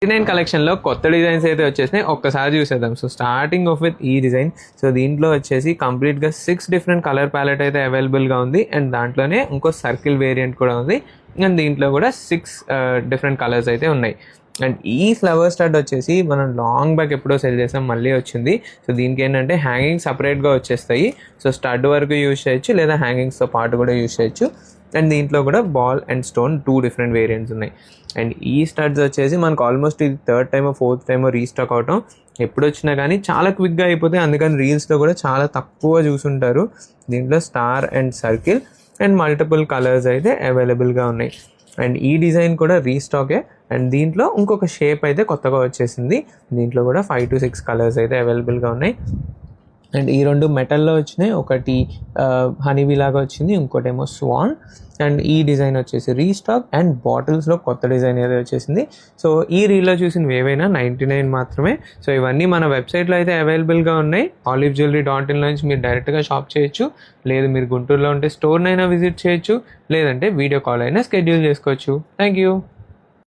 Nine కలెక్షన్లో కొత్త designs అయితే వచ్చేసినాయి, ఒక్కసారి చూసేద్దాం. సో స్టార్టింగ్ ఆఫ్ విత్ ఈ డిజైన్. సో దీంట్లో వచ్చేసి కంప్లీట్గా 6 డిఫరెంట్ కలర్ ప్యాలెట్ అయితే అవైలబుల్గా ఉంది. అండ్ దాంట్లోనే ఇంకో సర్కిల్ వేరియంట్ కూడా ఉంది. అండ్ దీంట్లో కూడా 6 డిఫరెంట్ కలర్స్ అయితే ఉన్నాయి. అండ్ ఈ ఫ్లవర్ స్టడ్ వచ్చేసి మనం లాంగ్ బ్యాక్ ఎప్పుడో సెల్ చేసాం, మళ్ళీ వచ్చింది. సో దీనికి ఏంటంటే హ్యాంగింగ్ సపరేట్గా వచ్చేస్తాయి. సో స్టడ్ వరకు యూజ్ చేయొచ్చు, లేదా హ్యాంగింగ్స్తో పాటు కూడా యూజ్ చేయొచ్చు. అండ్ దీంట్లో కూడా ball and stone 2 different variants ఉన్నాయి. అండ్ ఈ స్టడ్స్ వచ్చేసి మనకు ఆల్మోస్ట్ ఇది 3rd టైమో 4th టైమో రీస్టాక్ అవటం. ఎప్పుడు వచ్చినా కానీ చాలా క్విక్గా అయిపోతాయి, అందుకని రీల్స్లో కూడా చాలా తక్కువ చూసుంటారు. దీంట్లో star and circle and multiple colours అయితే అవైలబుల్గా ఉన్నాయి. అండ్ ఈ డిజైన్ కూడా రీస్టాకే. అండ్ దీంట్లో ఇంకొక షేప్ అయితే కొత్తగా వచ్చేసింది. దీంట్లో కూడా 5 to 6 కలర్స్ అయితే అవైలబుల్గా ఉన్నాయి. అండ్ ఈ 2 మెటల్లో వచ్చినాయి, ఒకటి హనీబీ లాగా వచ్చింది, ఇంకోటేమో స్వాన్. అండ్ ఈ డిజైన్ వచ్చేసి రీస్టాక్ అండ్ బాటిల్స్లో కొత్త డిజైన్ అయితే వచ్చేసింది. సో ఈ రీల్లో చూసినవి ఏవైనా 99 మాత్రమే. సో ఇవన్నీ మన వెబ్సైట్లో అయితే అవైలబుల్గా ఉన్నాయి. oliveJewelry.in నుంచి మీరు డైరెక్ట్గా షాప్ చేయొచ్చు, లేదు మీరు గుంటూరులో ఉంటే స్టోర్నైనా విజిట్ చేయొచ్చు, లేదంటే వీడియో కాల్ అయినా షెడ్యూల్ చేసుకోవచ్చు. Thank you.